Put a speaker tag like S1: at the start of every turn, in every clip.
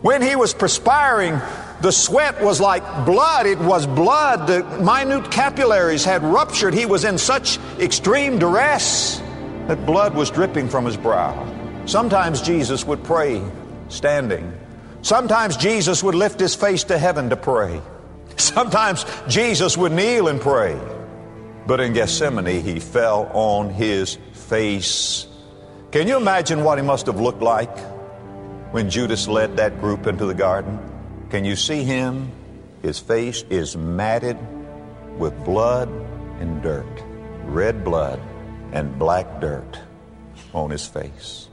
S1: When he was perspiring, the sweat was like blood. It was blood. The minute capillaries had ruptured. He was in such extreme duress that blood was dripping from his brow. Sometimes Jesus would pray standing. Sometimes Jesus would lift his face to heaven to pray. Sometimes Jesus would kneel and pray. But in Gethsemane, he fell on his face. Can you imagine what he must have looked like when Judas led that group into the garden? Can you see him? His face is matted with blood and dirt. Red blood and black dirt on his face.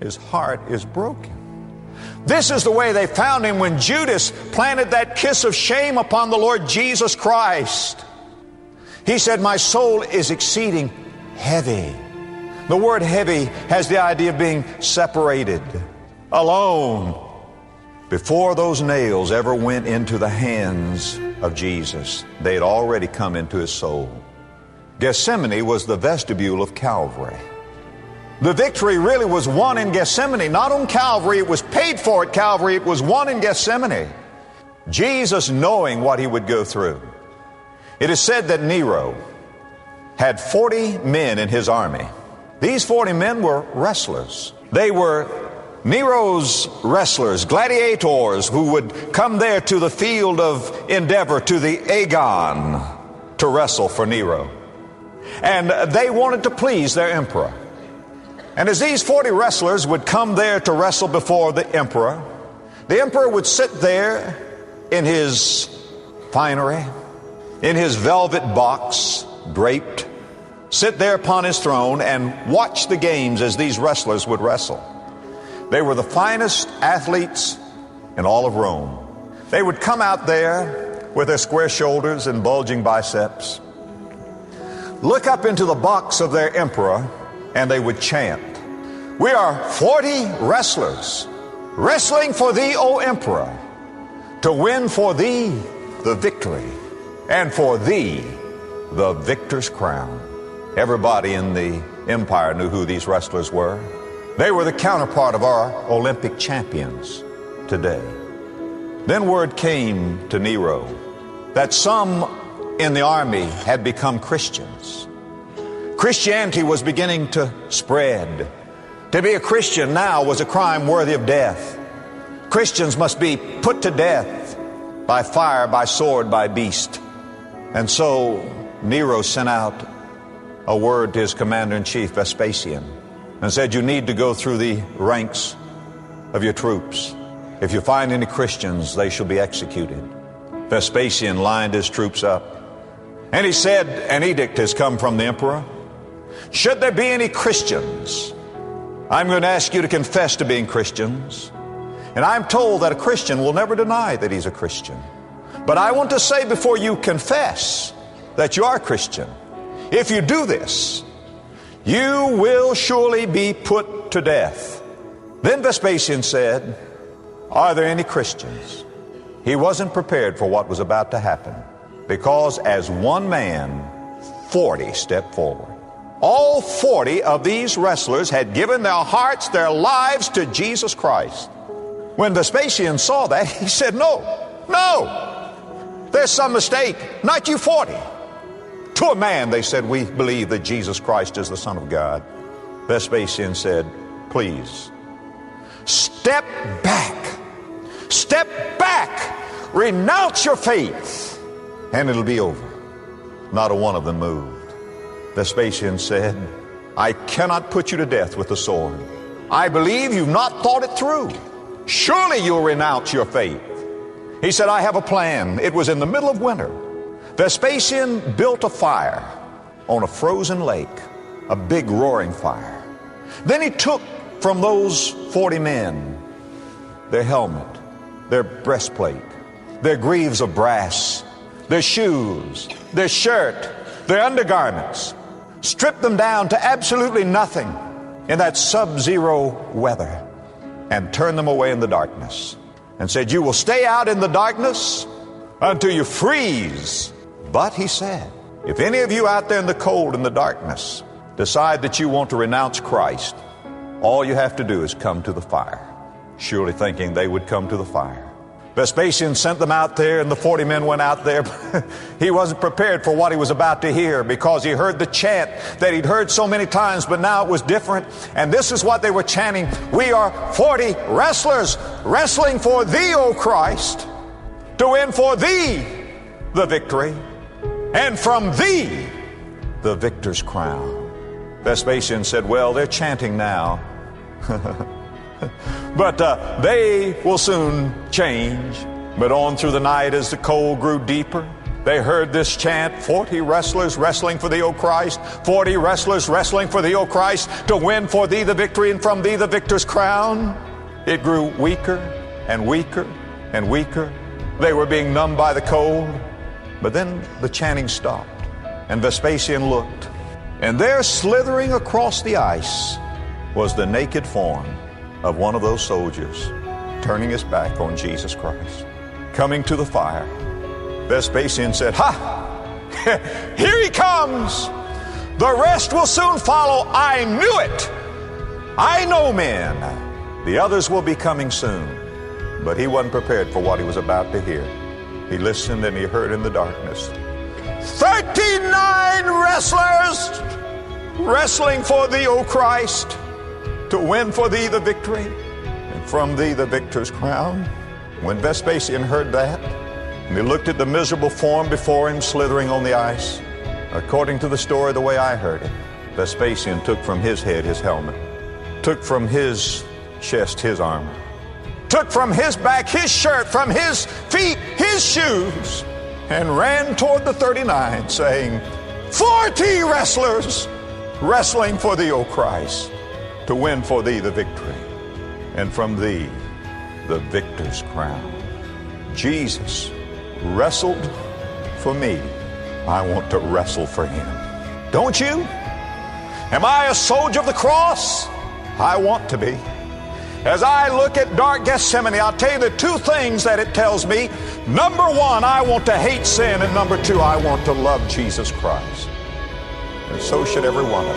S1: His heart is broken. This is the way they found him when Judas planted that kiss of shame upon the Lord Jesus Christ. He said, "My soul is exceeding heavy." The word heavy has the idea of being separated, alone. Before those nails ever went into the hands of Jesus, they had already come into his soul. Gethsemane was the vestibule of Calvary. The victory really was won in Gethsemane, not on Calvary. It was paid for at Calvary. It was won in Gethsemane. Jesus, knowing what he would go through. It is said that Nero had 40 men in his army. These 40 men were wrestlers. They were Nero's wrestlers, gladiators, who would come there to the field of endeavor, to the Agon, to wrestle for Nero. And they wanted to please their emperor. And as these 40 wrestlers would come there to wrestle before the emperor would sit there in his finery, in his velvet box, draped, sit there upon his throne and watch the games as these wrestlers would wrestle. They were the finest athletes in all of Rome. They would come out there with their square shoulders and bulging biceps, look up into the box of their emperor, and they would chant, "We are 40 wrestlers wrestling for thee, O emperor, to win for thee the victory, and for thee the victor's crown." Everybody in the empire knew who these wrestlers were. They were the counterpart of our Olympic champions today. Then word came to Nero that some in the army had become Christians. Christianity was beginning to spread. To be a Christian now was a crime worthy of death. Christians must be put to death by fire, by sword, by beast. And so Nero sent out a word to his commander-in-chief, Vespasian, and said, "You need to go through the ranks of your troops. If you find any Christians, they shall be executed." Vespasian lined his troops up, and he said, "An edict has come from the emperor. Should there be any Christians, I'm going to ask you to confess to being Christians. And I'm told that a Christian will never deny that he's a Christian. But I want to say before you confess that you are a Christian, if you do this, you will surely be put to death." Then Vespasian said, "Are there any Christians?" He wasn't prepared for what was about to happen, because as one man, 40 stepped forward. All 40 of these wrestlers had given their hearts, their lives to Jesus Christ. When Vespasian saw that, he said, no, there's some mistake. Not you 40. To a man, they said, "We believe that Jesus Christ is the Son of God." Vespasian said, "Please, step back. Step back. Renounce your faith, and it'll be over." Not a one of them moved. Vespasian said, "I cannot put you to death with the sword. I believe you've not thought it through. Surely you'll renounce your faith." He said, "I have a plan." It was in the middle of winter. Vespasian built a fire on a frozen lake, a big roaring fire. Then he took from those 40 men their helmet, their breastplate, their greaves of brass, their shoes, their shirt, their undergarments, stripped them down to absolutely nothing in that sub-zero weather, and turned them away in the darkness, and said, "You will stay out in the darkness until you freeze." But he said, if any of you out there in the cold and the darkness decide that you want to renounce Christ, all you have to do is come to the fire. surely thinking they would come to the fire. Vespasian sent them out there, and the 40 men went out there. He wasn't prepared for what he was about to hear, because he heard the chant that he'd heard so many times, but now it was different. And this is what they were chanting: "We are 40 wrestlers wrestling for thee, O Christ, to win for thee the victory, and from thee the victor's crown." Vespasian said, "Well, they're chanting now." But they will soon change. But on through the night, as the cold grew deeper, they heard this chant: 40 wrestlers wrestling for thee, O Christ, 40 wrestlers wrestling for thee, O Christ, to win for thee the victory, and from thee the victor's crown. It grew weaker and weaker and weaker. They were being numbed by the cold. But then the chanting stopped, and Vespasian looked, and there, slithering across the ice, was the naked form of one of those soldiers, turning his back on Jesus Christ, coming to the fire. Vespasian said, "Ha! Here he comes! The rest will soon follow. I knew it! I know men. The others will be coming soon." But he wasn't prepared for what he was about to hear. He listened, and he heard in the darkness, 39 wrestlers wrestling for thee, O Christ, to win for thee the victory, and from thee the victor's crown. When Vespasian heard that, and he looked at the miserable form before him slithering on the ice, according to the story, the way I heard it, Vespasian took from his head his helmet, took from his chest his armor, took from his back his shirt, from his feet his shoes, and ran toward the 39, saying, 40 wrestlers wrestling for thee, O Christ, to win for thee the victory, and from thee the victor's crown. Jesus wrestled for me. I want to wrestle for him. Don't you? Am I a soldier of the cross? I want to be. As I look at dark Gethsemane, I'll tell you the two things that it tells me. Number one, I want to hate sin, and number two, I want to love Jesus Christ. And so should every one of us.